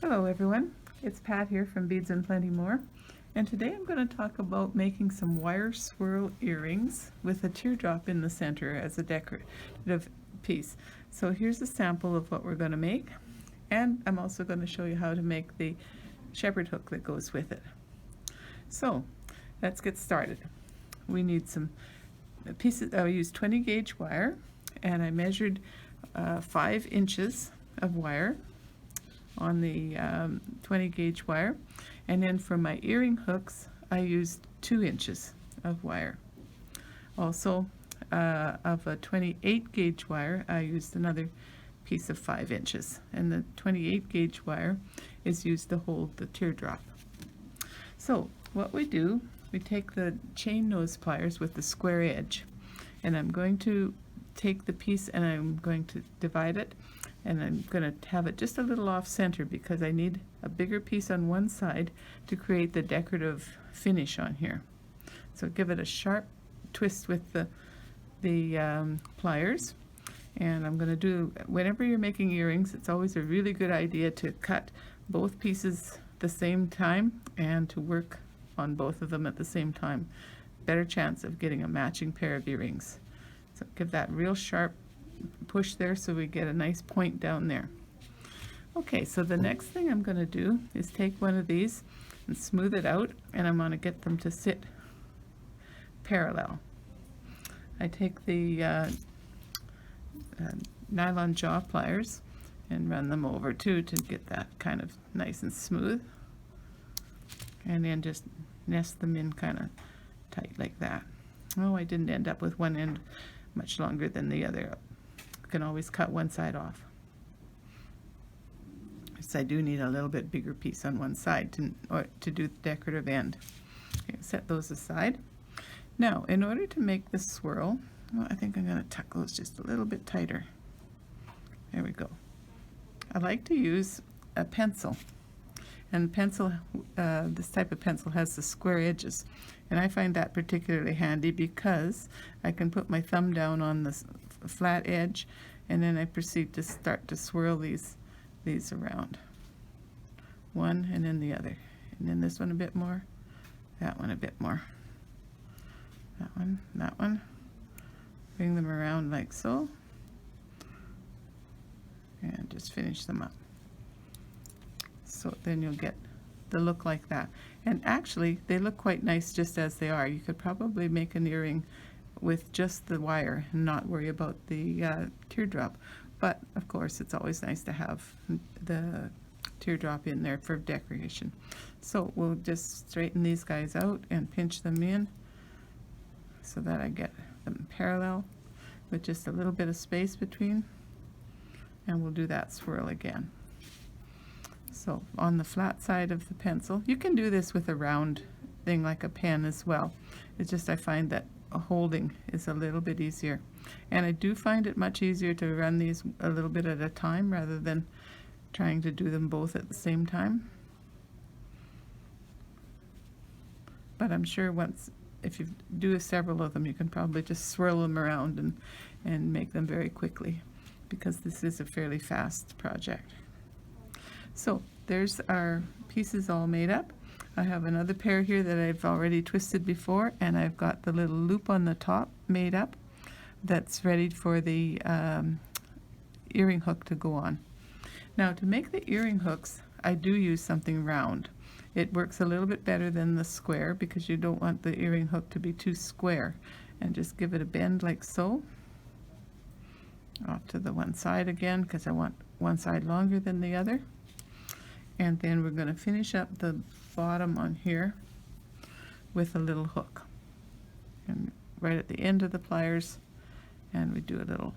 Hello everyone, it's Pat here from Beads and Plenty More, and today I'm going to talk about making some wire swirl earrings with a teardrop in the center as a decorative piece. So here's a sample of what we're going to make, and I'm also going to show you how to make the shepherd hook that goes with it. So let's get started. We need some pieces. I used 20 gauge wire, and I measured 5 inches of wire on the 20 gauge wire, and then for my earring hooks I used 2 inches of wire. Also of a 28 gauge wire I used another piece of 5 inches, and the 28 gauge wire is used to hold the teardrop. So what we do, we take the chain nose pliers with the square edge, and I'm going to take the piece and I'm going to divide it, and I'm going to have it just a little off center because I need a bigger piece on one side to create the decorative finish on here. So give it a sharp twist with the pliers, and I'm going to do, whenever you're making earrings, it's always a really good idea to cut both pieces the same time and to work on both of them at the same time. Better chance of getting a matching pair of earrings. So give that real sharp push there so we get a nice point down there. Okay, so the next thing I'm going to do is take one of these and smooth it out, and I'm going to get them to sit parallel. I take the nylon jaw pliers and run them over too to get that kind of nice and smooth, and then just nest them in kind of tight like that. Oh, I didn't end up with one end much longer than the other. You can always cut one side off. So I do need a little bit bigger piece on one side to do the decorative end. Okay, set those aside. Now, in order to make this swirl, well, I think I'm going to tuck those just a little bit tighter. There we go. I like to use a pencil, and pencil, this type of pencil has the square edges, and I find that particularly handy because I can put my thumb down on the flat edge, and then I proceed to start to swirl these around. One and then the other, and then this one a bit more, that one a bit more, that one. Bring them around like so, and just finish them up. So then you'll get the look like that. And actually, they look quite nice just as they are. You could probably make an earring with just the wire and not worry about the teardrop. But of course, it's always nice to have the teardrop in there for decoration. So we'll just straighten these guys out and pinch them in so that I get them parallel with just a little bit of space between, and we'll do that swirl again. So on the flat side of the pencil, you can do this with a round thing like a pen as well. It's just I find that holding is a little bit easier, and I do find it much easier to run these a little bit at a time rather than trying to do them both at the same time. But I'm sure if you do several of them, you can probably just swirl them around and make them very quickly, because this is a fairly fast project. So there's our pieces all made up. I have another pair here that I've already twisted before, and I've got the little loop on the top made up that's ready for the earring hook to go on. Now, to make the earring hooks, I do use something round. It works a little bit better than the square because you don't want the earring hook to be too square. And just give it a bend like so. Off to the one side again because I want one side longer than the other. And then we're going to finish up the bottom on here with a little hook. And right at the end of the pliers, and we do a little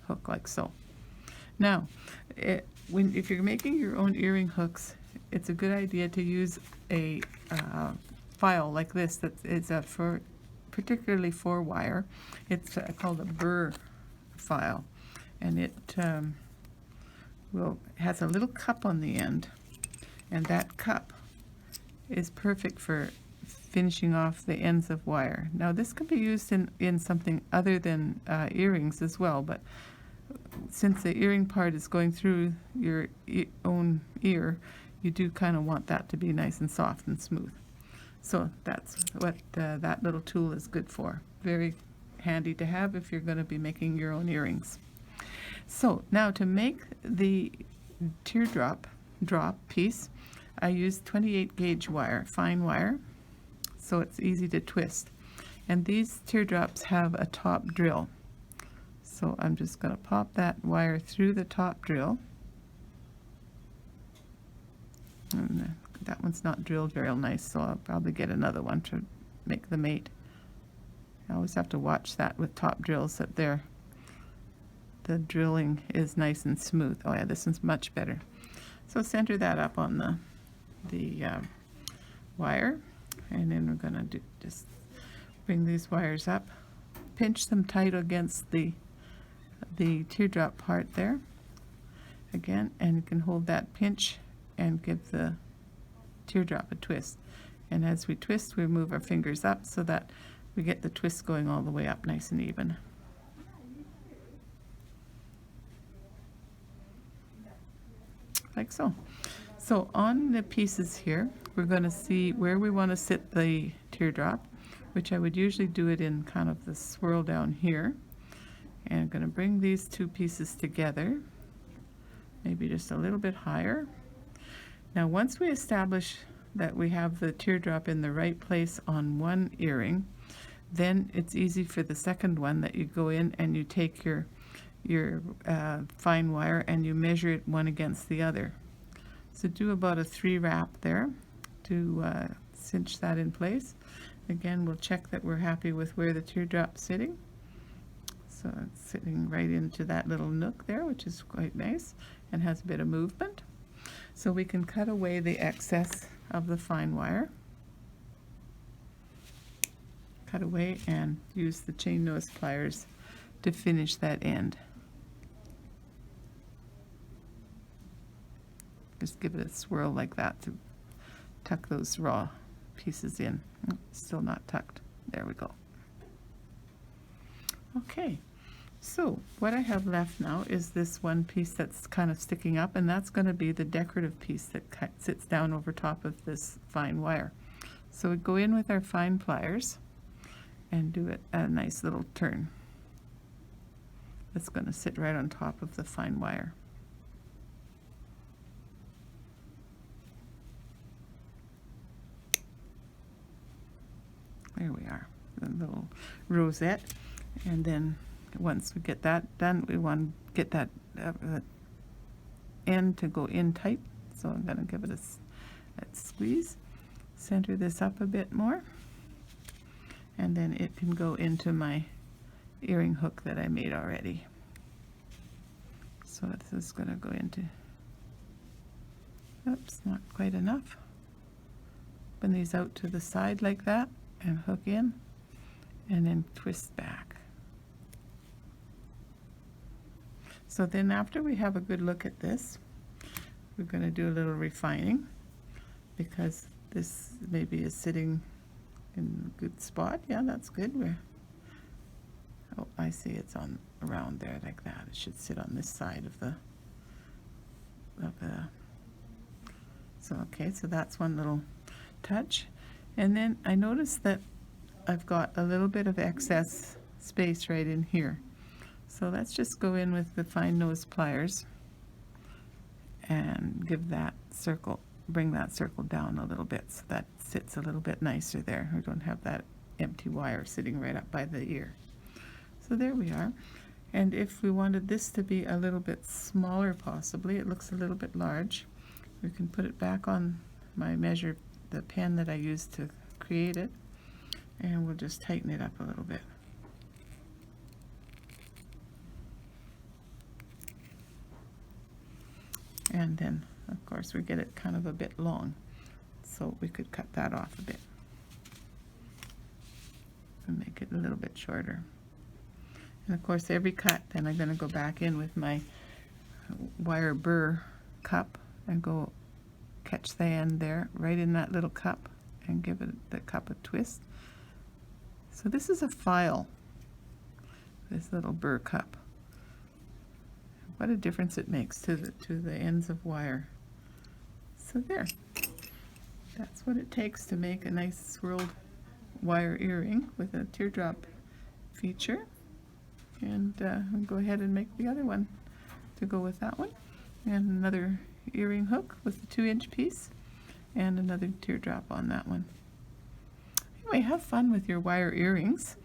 hook like so. Now, if you're making your own earring hooks, it's a good idea to use a file like this that is particularly for wire. It's called a burr file, and it has a little cup on the end, and that cup is perfect for finishing off the ends of wire. Now this can be used in something other than earrings as well, but since the earring part is going through your own ear, you do kind of want that to be nice and soft and smooth. So that's what that little tool is good for. Very handy to have if you're going to be making your own earrings. So now to make the teardrop piece, I use 28 gauge wire, fine wire, so it's easy to twist. And these teardrops have a top drill. So I'm just going to pop that wire through the top drill. And that one's not drilled very nice, so I'll probably get another one to make the mate. I always have to watch that with top drills, that the drilling is nice and smooth. Oh yeah, this one's much better. So center that up on the wire, and then we're going to just bring these wires up, pinch them tight against the teardrop part there again, and you can hold that pinch and give the teardrop a twist. And as we twist, we move our fingers up so that we get the twist going all the way up nice and even. Like so. So on the pieces here, we're going to see where we want to sit the teardrop, which I would usually do it in kind of the swirl down here. And I'm going to bring these two pieces together, maybe just a little bit higher. Now once we establish that we have the teardrop in the right place on one earring, then it's easy for the second one, that you go in and you take your fine wire and you measure it one against the other. So do about a 3 wrap there to cinch that in place. Again, we'll check that we're happy with where the teardrop's sitting. So it's sitting right into that little nook there, which is quite nice and has a bit of movement. So we can cut away the excess of the fine wire. Cut away and use the chain nose pliers to finish that end. Just give it a swirl like that to tuck those raw pieces in. Oh, still not tucked. There we go. Okay, so what I have left now is this one piece that's kind of sticking up, and that's going to be the decorative piece that sits down over top of this fine wire. So we go in with our fine pliers and do it a nice little turn. It's going to sit right on top of the fine wire. There we are, the little rosette. And then once we get that done, we want to get that end to go in tight. So I'm going to give it a squeeze, center this up a bit more, and then it can go into my earring hook that I made already. So this is going to go into, oops, not quite enough. Bring these out to the side like that and hook in, and then twist back. So then after we have a good look at this, we're going to do a little refining, because this maybe is sitting in a good spot. Yeah, that's good. Oh, I see it's on around there like that. It should sit on this side of the so okay, so that's one little touch. And then I noticed that I've got a little bit of excess space right in here. So let's just go in with the fine nose pliers and give that circle, bring that circle down a little bit so that sits a little bit nicer there. We don't have that empty wire sitting right up by the ear. So there we are. And if we wanted this to be a little bit smaller, possibly, it looks a little bit large, we can put it back on my measure, the pen that I used to create it, and we'll just tighten it up a little bit. And then, of course, we get it kind of a bit long, so we could cut that off a bit and make it a little bit shorter. And of course, every cut, then I'm going to go back in with my wire burr cup and go catch the end there, right in that little cup, and give it the cup a twist. So this is a file, this little burr cup. what a difference it makes to the ends of wire. So there, that's what it takes to make a nice swirled wire earring with a teardrop feature. And I'll go ahead and make the other one to go with that one, and another earring hook with the 2-inch piece, and another teardrop on that one. Anyway, have fun with your wire earrings,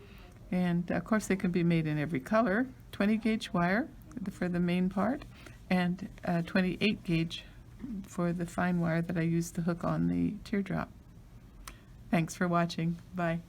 and of course they can be made in every color. 20 gauge wire for the main part, and 28 gauge for the fine wire that I used to hook on the teardrop. Thanks for watching. Bye.